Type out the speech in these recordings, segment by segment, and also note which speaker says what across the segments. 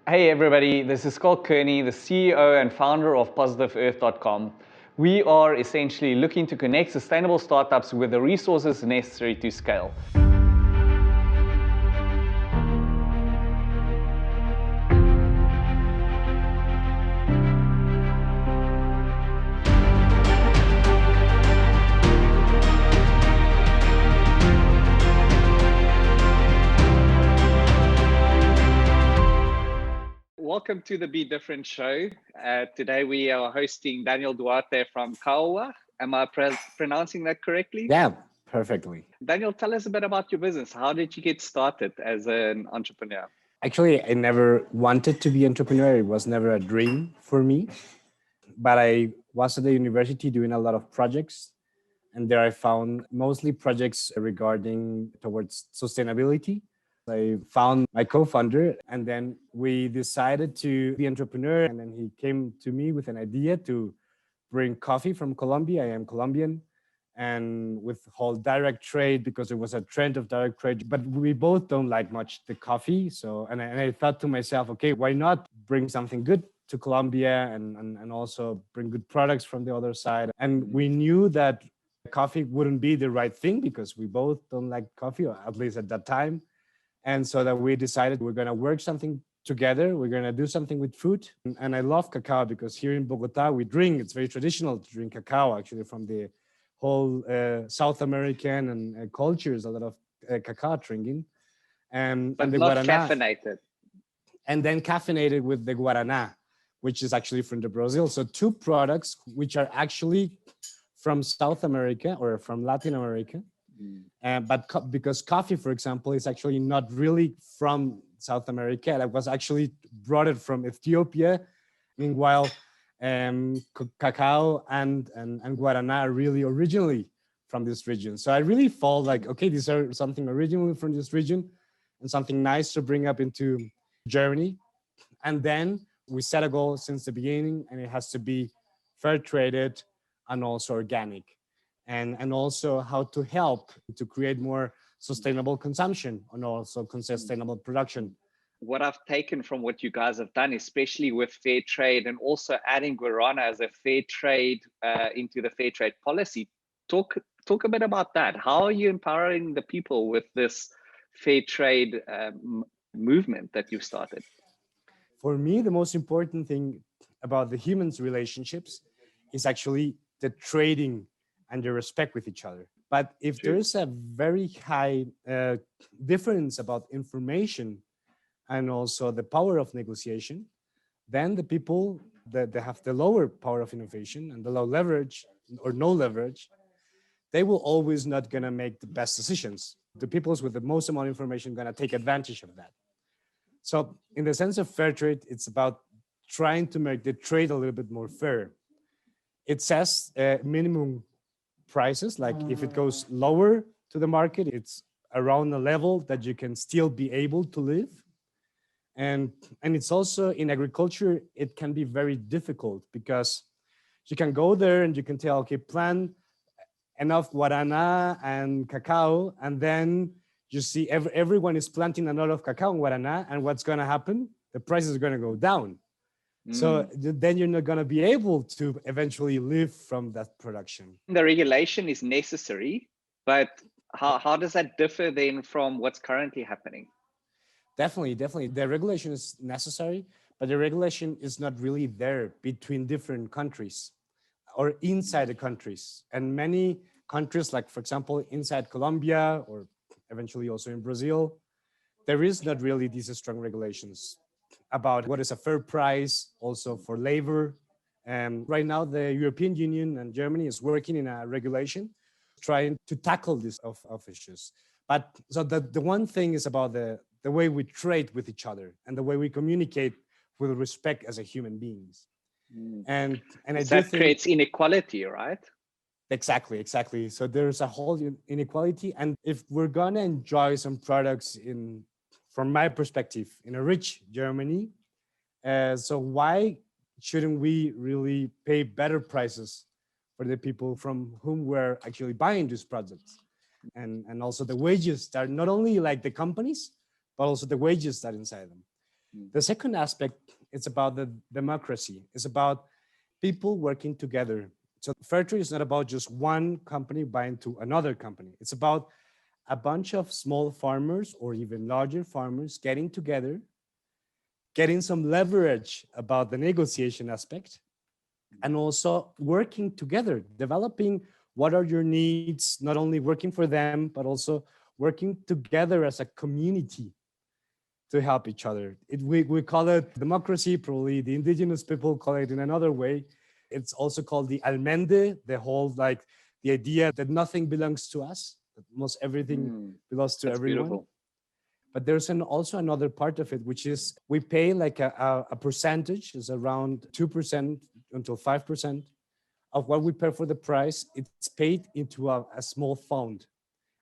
Speaker 1: Hey everybody, this is Scott Kearney, the CEO and founder of PositiveEarth.com. We are essentially looking to connect sustainable startups with the resources necessary to scale. Welcome to the Be Different show. Today we are hosting Daniel Duarte from Koawach. Am I pronouncing that correctly?
Speaker 2: Yeah, perfectly.
Speaker 1: Daniel, tell us a bit about your business. How did you get started as an entrepreneur?
Speaker 2: Actually, I never wanted to be an entrepreneur. It was never a dream for me. But I was at the university doing a lot of projects. And there I found mostly projects regarding towards sustainability. I found my co-founder, and then we decided to be entrepreneur. And then he came to me with an idea to bring coffee from Colombia. I am Colombian. And with whole direct trade, because there was a trend of direct trade, but we both don't like much the coffee. So, and I thought to myself, okay, why not bring something good to Colombia and also bring good products from the other side? And we knew that coffee wouldn't be the right thing because we both don't like coffee, or at least at that time. And so that we decided we're going to work something together. We're going to do something with food. And I love cacao because here in Bogota, it's very traditional to drink cacao, actually, from the whole South American and cultures, a lot of cacao drinking.
Speaker 1: But
Speaker 2: and the
Speaker 1: not
Speaker 2: guarana,
Speaker 1: caffeinated.
Speaker 2: and then caffeinated with the guarana, which is actually from the Brazil. So two products which are actually from South America or from Latin America. Because coffee, for example, is actually not really from South America. It was actually brought it from Ethiopia. Meanwhile, cacao and guarana are really originally from this region. So I really felt like, okay, these are something originally from this region and something nice to bring up into Germany. And then we set a goal since the beginning, and it has to be fair traded and also organic. And also how to help to create more sustainable consumption and also sustainable production.
Speaker 1: What I've taken from what you guys have done, especially with fair trade and also adding guarana as a fair trade into the fair trade policy, talk a bit about that. How are you empowering the people with this fair trade movement that you've started?
Speaker 2: For me, the most important thing about the humans' relationships is actually the trading and the respect with each other. But if there's a very high difference about information and also the power of negotiation, then the people that they have the lower power of innovation and the low leverage or no leverage, they will always not gonna make the best decisions. The peoples with the most amount of information gonna take advantage of that. So in the sense of fair trade, it's about trying to make the trade a little bit more fair. It says minimum prices, like if it goes lower to the market, it's around a level that you can still be able to live. And it's also in agriculture, it can be very difficult because you can go there and you can tell, okay, plant enough guarana and cacao, and then you see everyone is planting a lot of cacao and guarana, and what's going to happen? The price is going to go down. So then you're not going to be able to eventually live from that production.
Speaker 1: The regulation is necessary, but how does that differ then from what's currently happening?
Speaker 2: Definitely. The regulation is necessary, but the regulation is not really there between different countries or inside the countries. And many countries, like, for example, inside Colombia or eventually also in Brazil, there is not really these strong regulations about what is a fair price, also for labor. And right now, the European Union and Germany is working in a regulation trying to tackle this of issues. But so the one thing is about the way we trade with each other and the way we communicate with respect as a human beings. And
Speaker 1: that creates inequality, right?
Speaker 2: Exactly. So there's a whole inequality. And if we're gonna enjoy some products from my perspective, in a rich Germany, so why shouldn't we really pay better prices for the people from whom we're actually buying these products? And also the wages that are not only like the companies, but also the wages that are inside them. The second aspect is about the democracy. It's about people working together. So fair trade is not about just one company buying to another company. It's about a bunch of small farmers or even larger farmers getting together, getting some leverage about the negotiation aspect, and also working together, developing what are your needs, not only working for them, but also working together as a community to help each other. We call it democracy, probably the indigenous people call it in another way. It's also called the almende, the whole like the idea that nothing belongs to us, that most everything belongs to
Speaker 1: That's
Speaker 2: everyone.
Speaker 1: beautiful.
Speaker 2: But there's also another part of it, which is we pay like a percentage, is around 2% until 5% of what we pay for the price. It's paid into a small fund.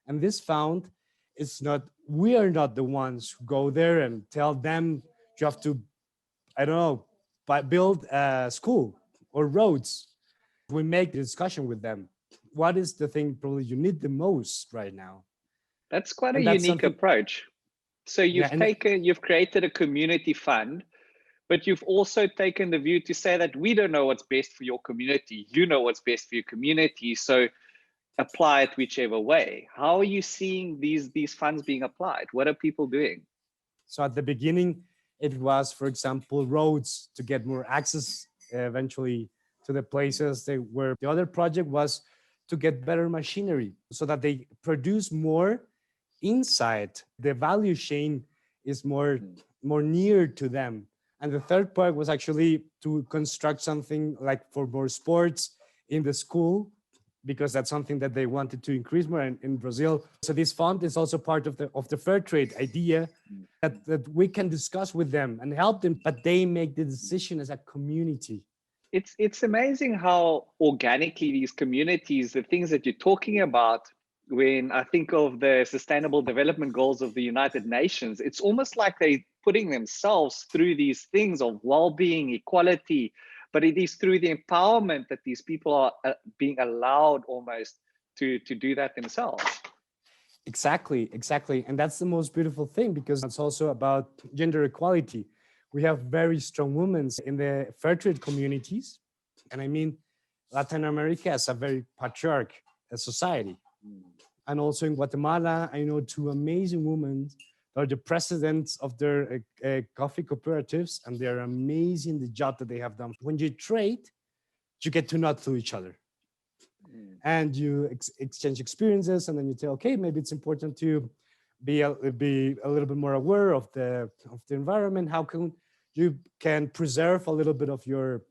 Speaker 2: And this fund is not, we are not the ones who go there and tell them you have to, I don't know, build a school or roads. We make the discussion with them. What is the thing probably you need the most right now?
Speaker 1: That's quite a
Speaker 2: And that's
Speaker 1: unique
Speaker 2: something,
Speaker 1: approach. So
Speaker 2: yeah, and
Speaker 1: you've created a community fund, but you've also taken the view to say that we don't know what's best for your community. You know what's best for your community. So apply it whichever way. How are you seeing these funds being applied? What are people doing?
Speaker 2: so at the beginning, it was, for example, roads to get more access eventually to the places they were. The other project was to get better machinery so that they produce more inside. The value chain is more near to them. And the third part was actually to construct something like for more sports in the school, because that's something that they wanted to increase more in Brazil. So this fund is also part of the fair trade idea that we can discuss with them and help them, but they make the decision as a community.
Speaker 1: It's amazing how organically these communities, the things that you're talking about, when I think of the Sustainable Development Goals of the United Nations, it's almost like they're putting themselves through these things of well-being, equality, but it is through the empowerment that these people are being allowed almost to do that themselves.
Speaker 2: Exactly. And that's the most beautiful thing, because it's also about gender equality. We have very strong women in the fair trade communities. And I mean, Latin America has a very patriarch society. And also in Guatemala, I know two amazing women that are the presidents of their coffee cooperatives, and they're amazing the job that they have done. When you trade, you get to know to each other. And you exchange experiences, and then you say, okay, maybe it's important to be a little bit more aware of the environment. How can you preserve a little bit of your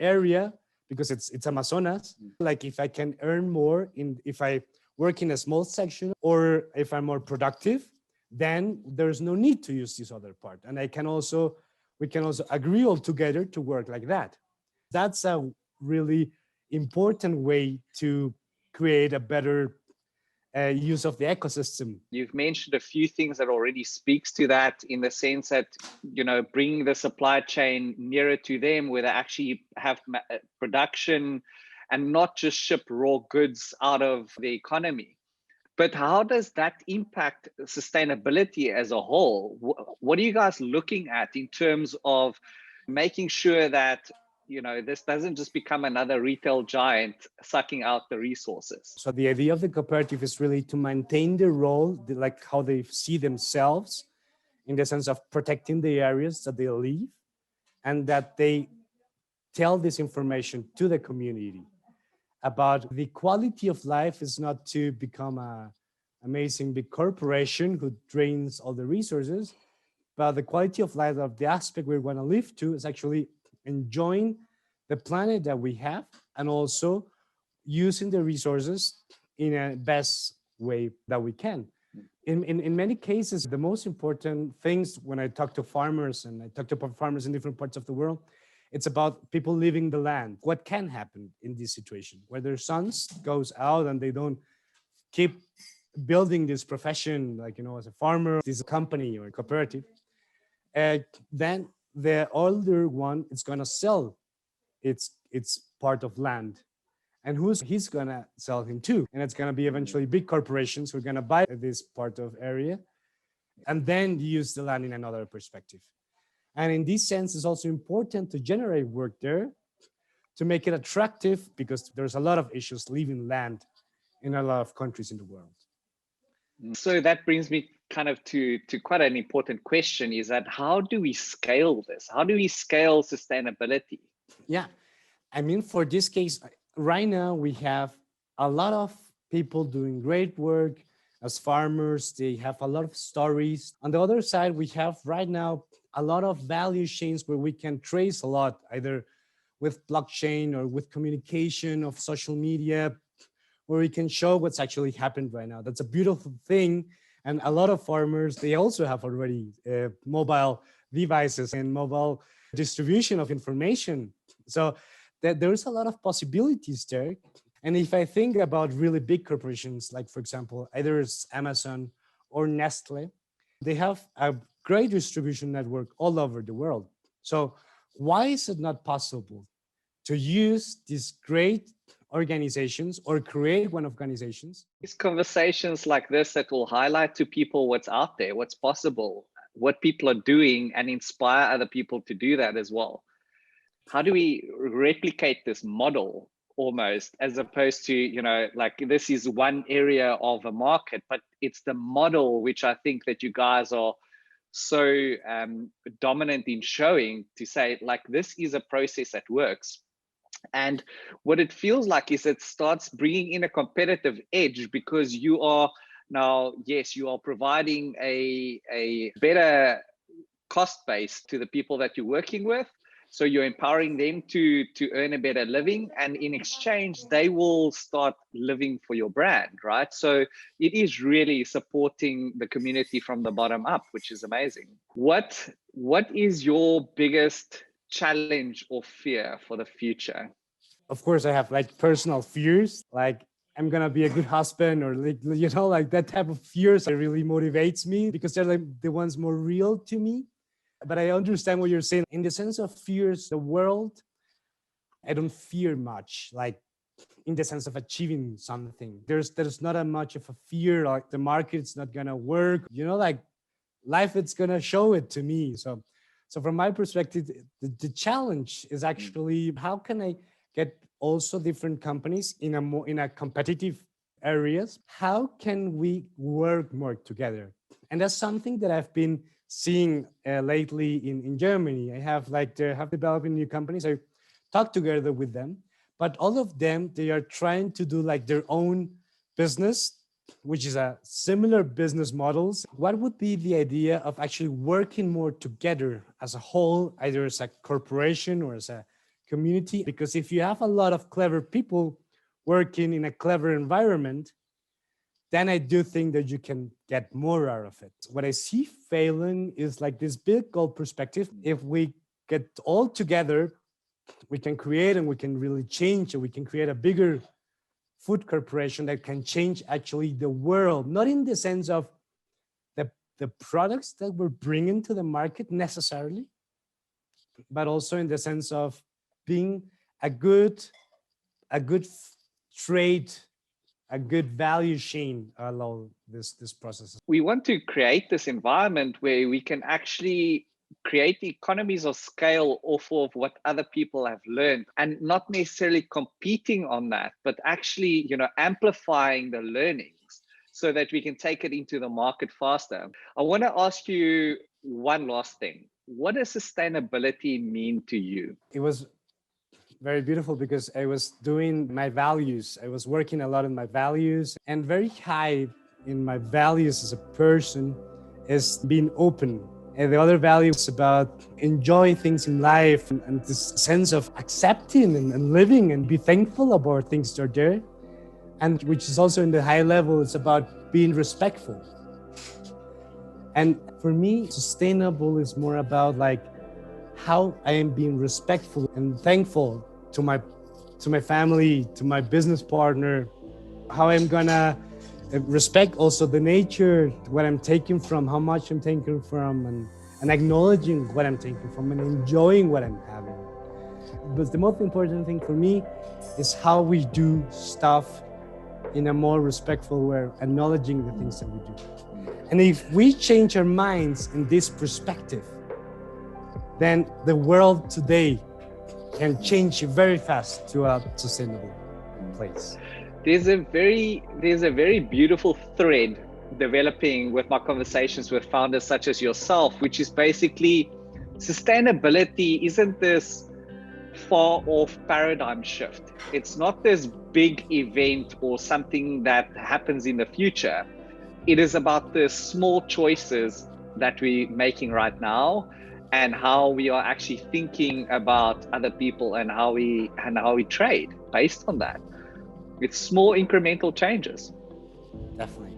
Speaker 2: area, because it's Amazonas. Like if I can earn more if I work in a small section, or if I'm more productive, then there's no need to use this other part. And we can also agree all together to work like that. That's a really important way to create a better use of the ecosystem.
Speaker 1: You've mentioned a few things that already speaks to that, in the sense that, bringing the supply chain nearer to them, where they actually have production and not just ship raw goods out of the economy. But how does that impact sustainability as a whole? What are you guys looking at in terms of making sure that this doesn't just become another retail giant sucking out the resources?
Speaker 2: So the idea of the cooperative is really to maintain the role, like how they see themselves, in the sense of protecting the areas that they live, and that they tell this information to the community about the quality of life. Is not to become a amazing big corporation who drains all the resources, but the quality of life, of the aspect we want to live to, is actually enjoying the planet that we have, and also using the resources in a best way that we can. In many cases, the most important things when I talk to farmers, and I talk to farmers in different parts of the world, it's about people leaving the land. What can happen in this situation where their sons goes out and they don't keep building this profession, like, as a farmer, this company or cooperative, then the older one is going to sell its part of land. And he's going to sell him to? And it's going to be eventually big corporations who are going to buy this part of area and then use the land in another perspective. And in this sense, it's also important to generate work there to make it attractive, because there's a lot of issues leaving land in a lot of countries in the world.
Speaker 1: So that brings me kind of to quite an important question, is that how do we scale this? How do we scale sustainability?
Speaker 2: Yeah, I mean, for this case, right now we have a lot of people doing great work as farmers. They have a lot of stories. On the other side, we have right now a lot of value chains where we can trace a lot, either with blockchain or with communication of social media, where we can show what's actually happened right now. That's a beautiful thing. And a lot of farmers, they also have already mobile devices and mobile distribution of information. So there's a lot of possibilities there. And if I think about really big corporations, like for example, either it's Amazon or Nestle, they have a great distribution network all over the world. So why is it not possible to use these great organizations or create one organizations?
Speaker 1: These conversations like this that will highlight to people what's out there, what's possible, what people are doing, and inspire other people to do that as well. How do we replicate this model almost, as opposed to, you know, like this is one area of a market, but it's the model which I think that you guys are so dominant in showing, to say like this is a process that works. And what it feels like is it starts bringing in a competitive edge, because you are now, yes, you are providing a better cost base to the people that you're working with. So you're empowering them to earn a better living, and in exchange, they will start living for your brand, right? So it is really supporting the community from the bottom up, which is amazing. What is your biggest challenge or fear for the future?
Speaker 2: Of course, I have like personal fears, like I'm gonna be a good husband, or like, you know, like that type of fears that really motivates me, because they're like the ones more real to me. But I understand what you're saying. In the sense of fears, the world, I don't fear much, like in the sense of achieving something. There's not a much of a fear, like the market's not gonna work, you know, like life, it's gonna show it to me. So from my perspective, the challenge is actually how can I get also different companies in a competitive areas? How can we work more together? And that's something that I've been seeing lately in Germany. I have developing new companies. I talk together with them, but all of them, they are trying to do like their own business, which is a similar business models. What would be the idea of actually working more together as a whole, either as a corporation or as a community? Because if you have a lot of clever people working in a clever environment, then I do think that you can get more out of it. What I see failing is like this big goal perspective. If we get all together, we can create and we can really change, and we can create a bigger food corporation that can change actually the world, not in the sense of the products that we're bringing to the market necessarily, but also in the sense of being a good trade, a good value chain along this process.
Speaker 1: We want to create this environment where we can actually create economies of scale off of what other people have learned, and not necessarily competing on that, but actually, you know, amplifying the learnings so that we can take it into the market faster. I want to ask you one last thing. What does sustainability mean to you?
Speaker 2: It was very beautiful because I was doing my values. I was working a lot on my values, and very high in my values as a person is being open. And the other value is about enjoy things in life, and this sense of accepting and living and be thankful about things that are there. And which is also in the high level, it's about being respectful. And for me, sustainable is more about like how I am being respectful and thankful to my family, to my business partner, how I'm gonna respect also the nature, what I'm taking from, how much I'm taking from, and acknowledging what I'm taking from and enjoying what I'm having. But the most important thing for me is how we do stuff in a more respectful way, acknowledging the things that we do. And if we change our minds in this perspective, then the world today can change very fast to a sustainable place.
Speaker 1: There's a very beautiful thread developing with my conversations with founders such as yourself, which is basically sustainability isn't this far off paradigm shift. It's not this big event or something that happens in the future. It is about the small choices that we're making right now and how we are actually thinking about other people and how we trade based on that. It's small incremental changes.
Speaker 2: Definitely.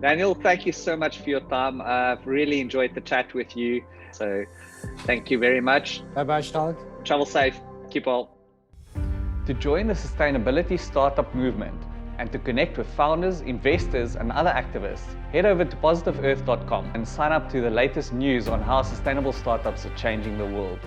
Speaker 1: Daniel, thank you so much for your time. I've really enjoyed the chat with you. So thank you very much.
Speaker 2: Bye-bye, Charlotte.
Speaker 1: Travel safe. Keep well. To join the sustainability startup movement and to connect with founders, investors, and other activists, head over to positiveearth.com and sign up to the latest news on how sustainable startups are changing the world.